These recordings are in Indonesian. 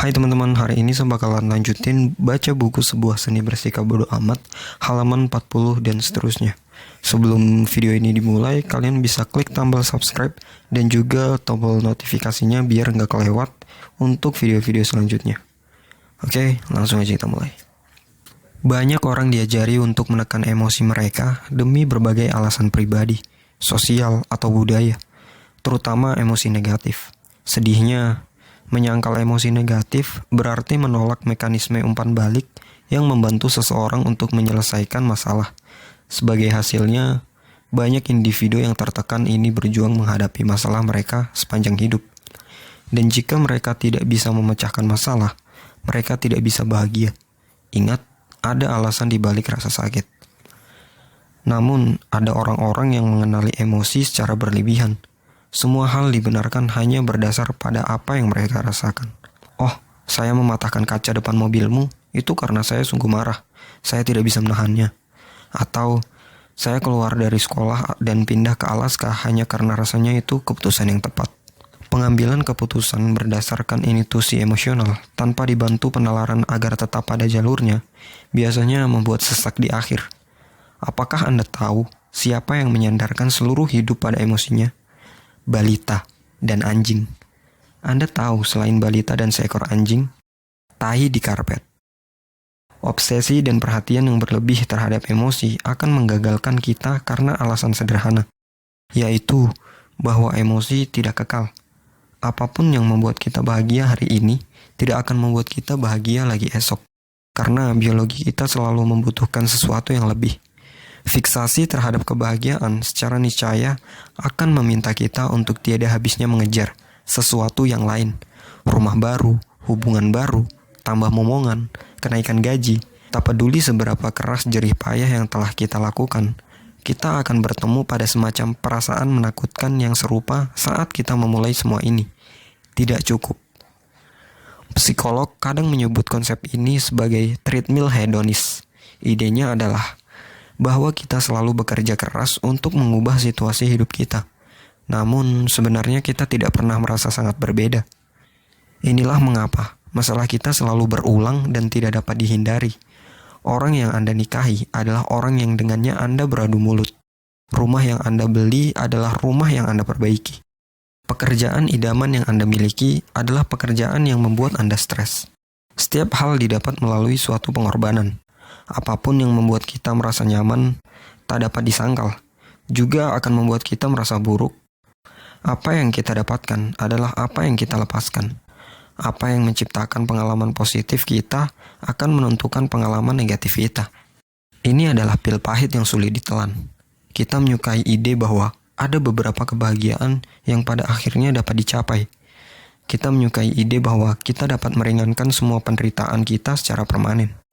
Hai teman-teman, hari ini saya bakalan lanjutin baca buku Sebuah Seni Bersikap Bodo Amat, halaman 40 dan seterusnya. Sebelum video ini dimulai, kalian bisa klik tombol subscribe dan juga tombol notifikasinya biar nggak kelewat untuk video-video selanjutnya. Oke, langsung aja kita mulai. Banyak orang diajari untuk menekan emosi mereka demi berbagai alasan pribadi, sosial, atau budaya, terutama emosi negatif. Sedihnya, menyangkal emosi negatif berarti menolak mekanisme umpan balik yang membantu seseorang untuk menyelesaikan masalah. Sebagai hasilnya, banyak individu yang tertekan ini berjuang menghadapi masalah mereka sepanjang hidup. Dan jika mereka tidak bisa memecahkan masalah, mereka tidak bisa bahagia. Ingat, ada alasan di balik rasa sakit. Namun, ada orang-orang yang mengenali emosi secara berlebihan. Semua hal dibenarkan hanya berdasar pada apa yang mereka rasakan. Oh, saya mematahkan kaca depan mobilmu, itu karena saya sungguh marah. Saya tidak bisa menahannya. Atau, saya keluar dari sekolah dan pindah ke Alaska hanya karena rasanya itu keputusan yang tepat. Pengambilan keputusan berdasarkan intuisi emosional tanpa dibantu penalaran agar tetap pada jalurnya, biasanya membuat sesak di akhir. Apakah Anda tahu siapa yang menyandarkan seluruh hidup pada emosinya? Balita dan anjing. Anda tahu selain balita dan seekor anjing, tahi di karpet. Obsesi dan perhatian yang berlebih terhadap emosi akan menggagalkan kita karena alasan sederhana, yaitu bahwa emosi tidak kekal. Apapun yang membuat kita bahagia hari ini tidak akan membuat kita bahagia lagi esok, karena biologi kita selalu membutuhkan sesuatu yang lebih. Fiksasi terhadap kebahagiaan secara niscaya akan meminta kita untuk tiada habisnya mengejar sesuatu yang lain. Rumah baru, hubungan baru, tambah momongan, kenaikan gaji. Tak peduli seberapa keras jerih payah yang telah kita lakukan, kita akan bertemu pada semacam perasaan menakutkan yang serupa saat kita memulai semua ini. Tidak cukup. Psikolog kadang menyebut konsep ini sebagai treadmill hedonis. Idenya adalah bahwa kita selalu bekerja keras untuk mengubah situasi hidup kita. Namun sebenarnya kita tidak pernah merasa sangat berbeda. Inilah mengapa masalah kita selalu berulang dan tidak dapat dihindari. Orang yang Anda nikahi adalah orang yang dengannya Anda beradu mulut. Rumah yang Anda beli adalah rumah yang Anda perbaiki. Pekerjaan idaman yang Anda miliki adalah pekerjaan yang membuat Anda stres. Setiap hal didapat melalui suatu pengorbanan. Apapun yang membuat kita merasa nyaman, tak dapat disangkal, juga akan membuat kita merasa buruk. Apa yang kita dapatkan adalah apa yang kita lepaskan. Apa yang menciptakan pengalaman positif kita akan menentukan pengalaman negatif kita. Ini adalah pil pahit yang sulit ditelan. Kita menyukai ide bahwa ada beberapa kebahagiaan yang pada akhirnya dapat dicapai. Kita menyukai ide bahwa kita dapat meringankan semua penderitaan kita secara permanen.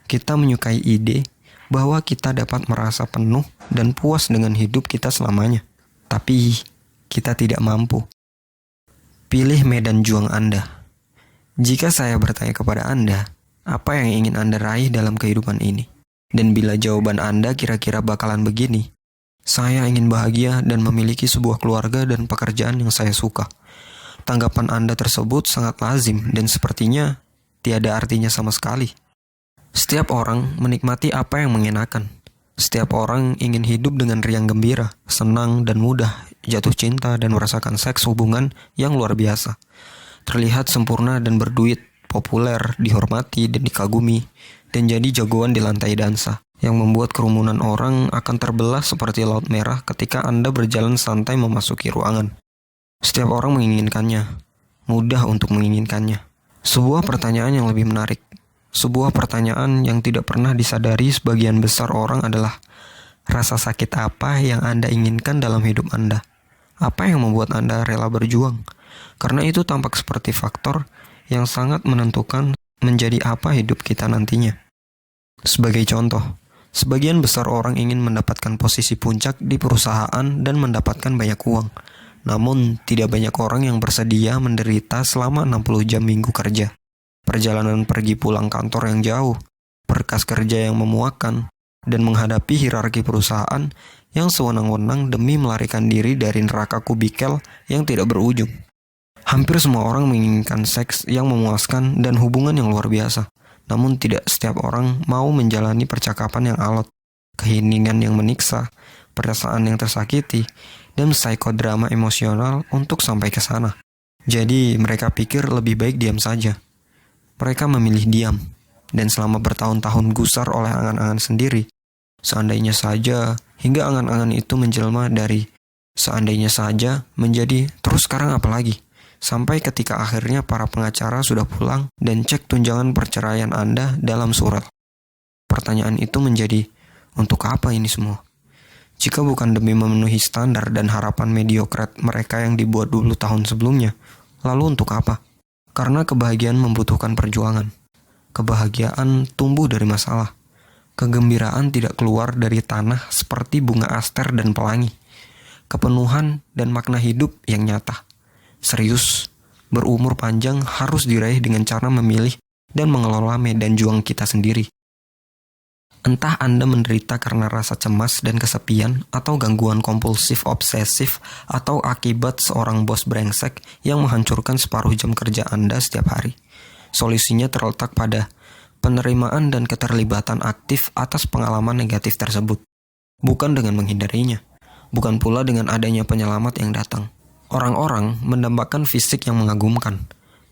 Kita menyukai ide bahwa kita dapat merasa penuh dan puas dengan hidup kita selamanya. Tapi, kita tidak mampu. Pilih medan juang Anda. Jika saya bertanya kepada Anda, apa yang ingin Anda raih dalam kehidupan ini? Dan bila jawaban Anda kira-kira bakalan begini, saya ingin bahagia dan memiliki sebuah keluarga dan pekerjaan yang saya suka. Tanggapan Anda tersebut sangat lazim dan sepertinya tiada artinya sama sekali. Setiap orang menikmati apa yang mengenakan. Setiap orang ingin hidup dengan riang gembira, senang dan mudah, jatuh cinta dan merasakan seks hubungan yang luar biasa. Terlihat sempurna dan berduit, populer, dihormati dan dikagumi, dan jadi jagoan di lantai dansa, yang membuat kerumunan orang akan terbelah seperti laut merah ketika Anda berjalan santai memasuki ruangan. Setiap orang menginginkannya, mudah untuk menginginkannya. Sebuah pertanyaan yang lebih menarik. Sebuah pertanyaan yang tidak pernah disadari sebagian besar orang adalah, rasa sakit apa yang Anda inginkan dalam hidup Anda? Apa yang membuat Anda rela berjuang? Karena itu tampak seperti faktor yang sangat menentukan menjadi apa hidup kita nantinya. Sebagai contoh, sebagian besar orang ingin mendapatkan posisi puncak di perusahaan dan mendapatkan banyak uang. Namun, tidak banyak orang yang bersedia menderita selama 60 jam minggu kerja. Perjalanan pergi pulang kantor yang jauh, berkas kerja yang memuakkan, dan menghadapi hierarki perusahaan yang sewenang-wenang demi melarikan diri dari neraka kubikel yang tidak berujung. Hampir semua orang menginginkan seks yang memuaskan dan hubungan yang luar biasa. Namun tidak setiap orang mau menjalani percakapan yang alot, keheningan yang menyiksa, perasaan yang tersakiti, dan psikodrama emosional untuk sampai ke sana. Jadi mereka pikir lebih baik diam saja. Mereka memilih diam, dan selama bertahun-tahun gusar oleh angan-angan sendiri. Seandainya saja, hingga angan-angan itu menjelma dari seandainya saja menjadi terus sekarang apa lagi? Sampai ketika akhirnya para pengacara sudah pulang dan cek tunjangan perceraian Anda dalam surat. Pertanyaan itu menjadi, untuk apa ini semua? Jika bukan demi memenuhi standar dan harapan mediokre mereka yang dibuat 20 tahun sebelumnya, lalu untuk apa? Karena kebahagiaan membutuhkan perjuangan. Kebahagiaan tumbuh dari masalah. Kegembiraan tidak keluar dari tanah seperti bunga aster dan pelangi. Kepenuhan dan makna hidup yang nyata. Serius, berumur panjang harus diraih dengan cara memilih dan mengelola medan juang kita sendiri. Entah Anda menderita karena rasa cemas dan kesepian, atau gangguan kompulsif obsesif, atau akibat seorang bos brengsek yang menghancurkan separuh jam kerja Anda setiap hari. Solusinya terletak pada penerimaan dan keterlibatan aktif atas pengalaman negatif tersebut. Bukan dengan menghindarinya, bukan pula dengan adanya penyelamat yang datang. Orang-orang mendambakan fisik yang mengagumkan,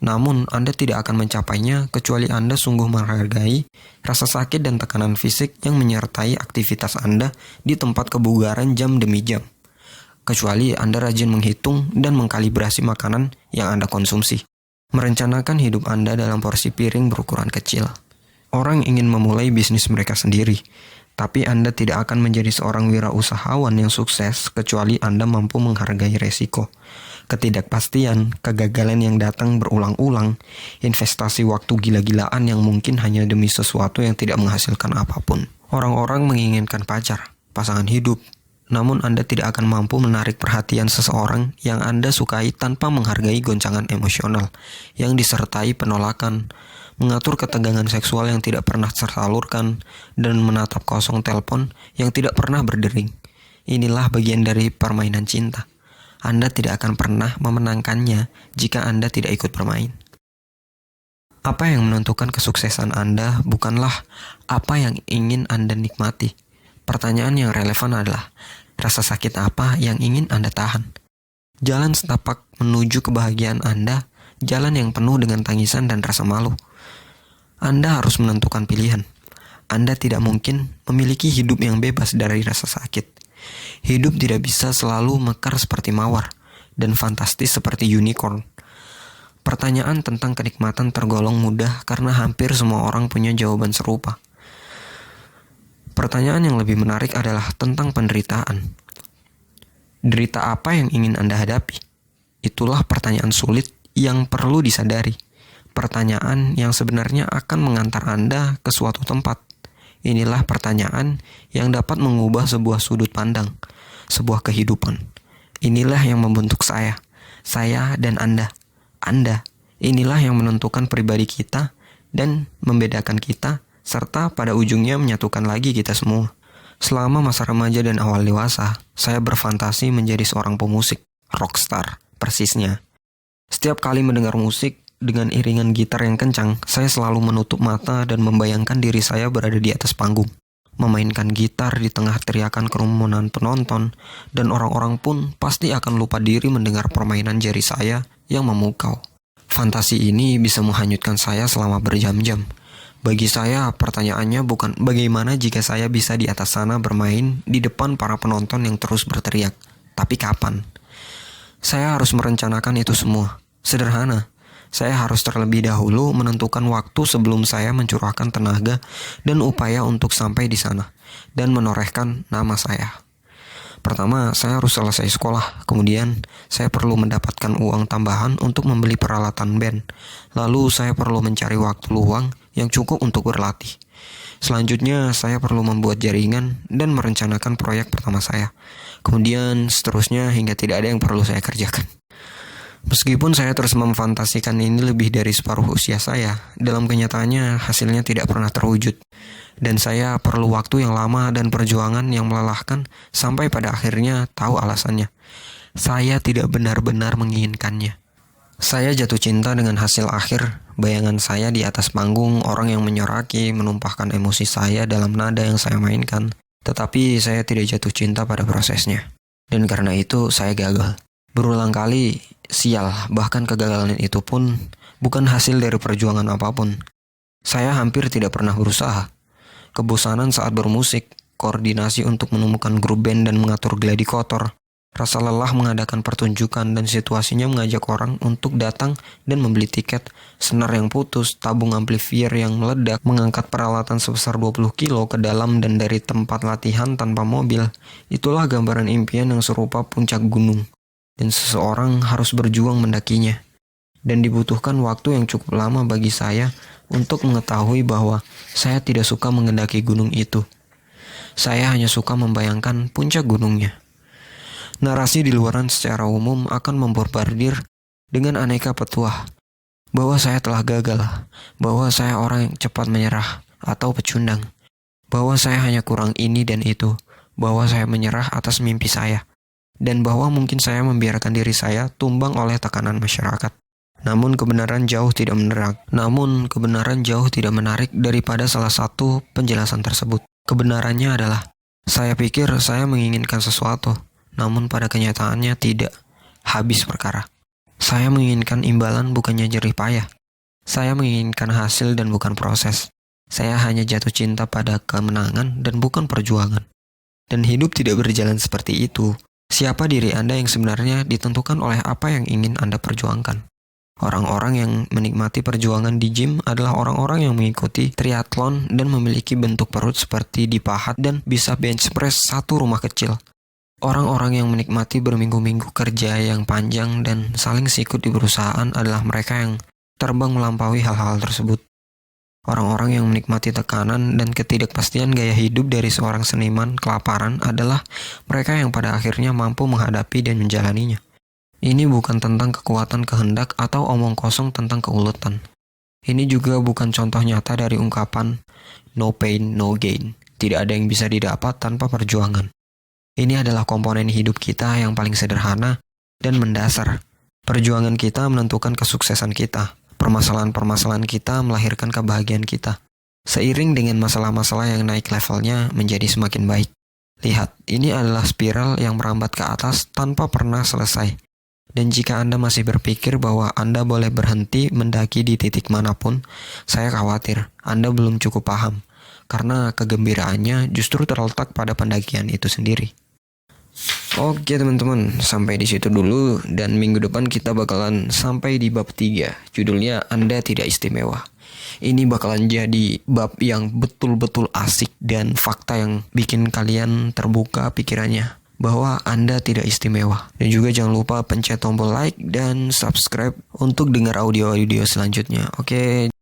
namun Anda tidak akan mencapainya kecuali Anda sungguh menghargai rasa sakit dan tekanan fisik yang menyertai aktivitas Anda di tempat kebugaran jam demi jam. Kecuali Anda rajin menghitung dan mengkalibrasi makanan yang Anda konsumsi. Merencanakan hidup Anda dalam porsi piring berukuran kecil. Orang ingin memulai bisnis mereka sendiri, tapi Anda tidak akan menjadi seorang wirausahawan yang sukses kecuali Anda mampu menghargai resiko, ketidakpastian, kegagalan yang datang berulang-ulang, investasi waktu gila-gilaan yang mungkin hanya demi sesuatu yang tidak menghasilkan apapun. Orang-orang menginginkan pacar, pasangan hidup, namun Anda tidak akan mampu menarik perhatian seseorang yang Anda sukai tanpa menghargai goncangan emosional yang disertai penolakan, mengatur ketegangan seksual yang tidak pernah tersalurkan, dan menatap kosong telepon yang tidak pernah berdering. Inilah bagian dari permainan cinta. Anda tidak akan pernah memenangkannya jika Anda tidak ikut bermain. Apa yang menentukan kesuksesan Anda bukanlah apa yang ingin Anda nikmati. Pertanyaan yang relevan adalah, rasa sakit apa yang ingin Anda tahan? Jalan setapak menuju kebahagiaan Anda, jalan yang penuh dengan tangisan dan rasa malu. Anda harus menentukan pilihan. Anda tidak mungkin memiliki hidup yang bebas dari rasa sakit. Hidup tidak bisa selalu mekar seperti mawar dan fantastis seperti unicorn. Pertanyaan tentang kenikmatan tergolong mudah karena hampir semua orang punya jawaban serupa. Pertanyaan yang lebih menarik adalah tentang penderitaan. Derita apa yang ingin Anda hadapi? Itulah pertanyaan sulit yang perlu disadari. Pertanyaan yang sebenarnya akan mengantar Anda ke suatu tempat. Inilah pertanyaan yang dapat mengubah sebuah sudut pandang, sebuah kehidupan. Inilah yang membentuk saya dan Anda. Anda, inilah yang menentukan pribadi kita dan membedakan kita, serta pada ujungnya menyatukan lagi kita semua. Selama masa remaja dan awal dewasa, saya berfantasi menjadi seorang pemusik, rockstar, persisnya. Setiap kali mendengar musik, dengan iringan gitar yang kencang, saya selalu menutup mata dan membayangkan diri saya berada di atas panggung. Memainkan gitar di tengah teriakan kerumunan penonton, dan orang-orang pun pasti akan lupa diri mendengar permainan jari saya yang memukau. Fantasi ini bisa menghanyutkan saya selama berjam-jam. Bagi saya, pertanyaannya bukan bagaimana jika saya bisa di atas sana bermain di depan para penonton yang terus berteriak, tapi kapan? Saya harus merencanakan itu semua. Sederhana. Saya harus terlebih dahulu menentukan waktu sebelum saya mencurahkan tenaga dan upaya untuk sampai di sana dan menorehkan nama saya. Pertama, saya harus selesai sekolah. Kemudian, saya perlu mendapatkan uang tambahan untuk membeli peralatan band. Lalu, saya perlu mencari waktu luang yang cukup untuk berlatih. Selanjutnya, saya perlu membuat jaringan dan merencanakan proyek pertama saya. Kemudian, seterusnya hingga tidak ada yang perlu saya kerjakan. Meskipun saya terus memfantasikan ini lebih dari separuh usia saya, dalam kenyataannya hasilnya tidak pernah terwujud. Dan saya perlu waktu yang lama dan perjuangan yang melelahkan sampai pada akhirnya tahu alasannya. Saya tidak benar-benar menginginkannya. Saya jatuh cinta dengan hasil akhir. Bayangan saya di atas panggung, orang yang menyoraki, menumpahkan emosi saya dalam nada yang saya mainkan. Tetapi saya tidak jatuh cinta pada prosesnya. Dan karena itu saya gagal. Berulang kali, sial, bahkan kegagalan itu pun bukan hasil dari perjuangan apapun. Saya hampir tidak pernah berusaha. Kebosanan saat bermusik, koordinasi untuk menemukan grup band dan mengatur gladi kotor, rasa lelah mengadakan pertunjukan dan situasinya mengajak orang untuk datang dan membeli tiket, senar yang putus, tabung amplifier yang meledak, mengangkat peralatan sebesar 20 kilo ke dalam dan dari tempat latihan tanpa mobil. Itulah gambaran impian yang serupa puncak gunung, dan seseorang harus berjuang mendakinya. Dan dibutuhkan waktu yang cukup lama bagi saya untuk mengetahui bahwa saya tidak suka mengendaki gunung itu. Saya hanya suka membayangkan puncak gunungnya. Narasi di luaran secara umum akan membombardir dengan aneka petuah bahwa saya telah gagal, bahwa saya orang yang cepat menyerah atau pecundang, bahwa saya hanya kurang ini dan itu, bahwa saya menyerah atas mimpi saya, dan bahwa mungkin saya membiarkan diri saya tumbang oleh tekanan masyarakat. Namun kebenaran jauh tidak menarik daripada salah satu penjelasan tersebut. Kebenarannya adalah, saya pikir saya menginginkan sesuatu, namun pada kenyataannya tidak. Habis perkara. Saya menginginkan imbalan bukannya jerih payah. Saya menginginkan hasil dan bukan proses. Saya hanya jatuh cinta pada kemenangan dan bukan perjuangan. Dan hidup tidak berjalan seperti itu. Siapa diri Anda yang sebenarnya ditentukan oleh apa yang ingin Anda perjuangkan. Orang-orang yang menikmati perjuangan di gym adalah orang-orang yang mengikuti triathlon dan memiliki bentuk perut seperti dipahat dan bisa bench press satu rumah kecil. Orang-orang yang menikmati berminggu-minggu kerja yang panjang dan saling sikut di perusahaan adalah mereka yang terbang melampaui hal-hal tersebut. Orang-orang yang menikmati tekanan dan ketidakpastian gaya hidup dari seorang seniman kelaparan adalah mereka yang pada akhirnya mampu menghadapi dan menjalaninya. Ini bukan tentang kekuatan kehendak atau omong kosong tentang keuletan. Ini juga bukan contoh nyata dari ungkapan no pain, no gain. Tidak ada yang bisa didapat tanpa perjuangan. Ini adalah komponen hidup kita yang paling sederhana dan mendasar. Perjuangan kita menentukan kesuksesan kita. Permasalahan-permasalahan kita melahirkan kebahagiaan kita. Seiring dengan masalah-masalah yang naik levelnya menjadi semakin baik. Lihat, ini adalah spiral yang merambat ke atas tanpa pernah selesai. Dan jika Anda masih berpikir bahwa Anda boleh berhenti mendaki di titik manapun, saya khawatir Anda belum cukup paham. Karena kegembiraannya justru terletak pada pendakian itu sendiri. Oke teman-teman, sampai di situ dulu dan minggu depan kita bakalan sampai di bab 3. Judulnya Anda Tidak Istimewa. Ini bakalan jadi bab yang betul-betul asik dan fakta yang bikin kalian terbuka pikirannya bahwa Anda tidak istimewa. Dan juga jangan lupa pencet tombol like dan subscribe untuk dengar audio-audio selanjutnya. Oke.